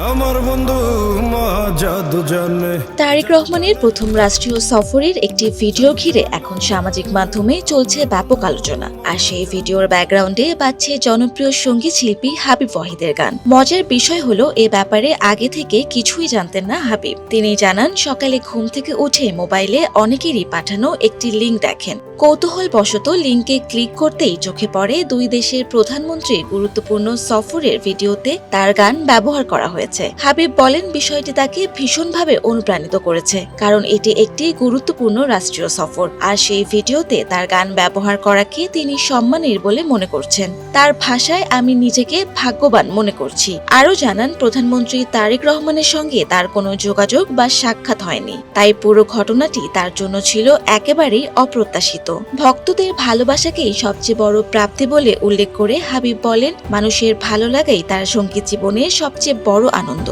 আমার বন্ধু মা জাদু জানে। তারেক রহমানের প্রথম রাষ্ট্রীয় সফরের একটি ভিডিও ঘিরে এখন সামাজিক মাধ্যমে চলছে ব্যাপক আলোচনা। আর সেই ভিডিওর ব্যাকগ্রাউন্ডে বাজছে জনপ্রিয় সঙ্গীত শিল্পী হাবিব ওয়াহিদের গান। মজার বিষয় হলো এ ব্যাপারে আগে থেকে কিছুই জানতেন না হাবিব। তিনি জানান, সকালে ঘুম থেকে উঠে মোবাইলে অনেকেরই পাঠানো একটি লিঙ্ক দেখেন। কৌতূহলবশত লিঙ্কে ক্লিক করতেই চোখে পড়ে দুই দেশের প্রধানমন্ত্রীর গুরুত্বপূর্ণ সফরের ভিডিওতে তার গান ব্যবহার করা হয়েছে। হাবিব বলেন, বিষয়টি তাকে ভীষণভাবে অনুপ্রাণিত করেছে, কারণ এটি একটি গুরুত্বপূর্ণ রাষ্ট্রীয় সফর। আর সেই ভিডিওতে তার গান ব্যবহার করাকে তিনি সম্মানের বলে মনে করছেন। তার ভাষায়, আমি নিজেকে ভাগ্যবান মনে করছি। আরও জানান, প্রধানমন্ত্রী তারেক রহমানের সঙ্গে তার কোনো যোগাযোগ বা সাক্ষাৎ হয়নি, তাই পুরো ঘটনাটি তার জন্য ছিল একেবারেই অপ্রত্যাশিত। ভক্তদের ভালোবাসাকেই সবচেয়ে বড় প্রাপ্তি বলে উল্লেখ করে হাবিব বলেন, মানুষের ভালো লাগাই তার সঙ্গীত জীবনের সবচেয়ে বড় আনন্দ।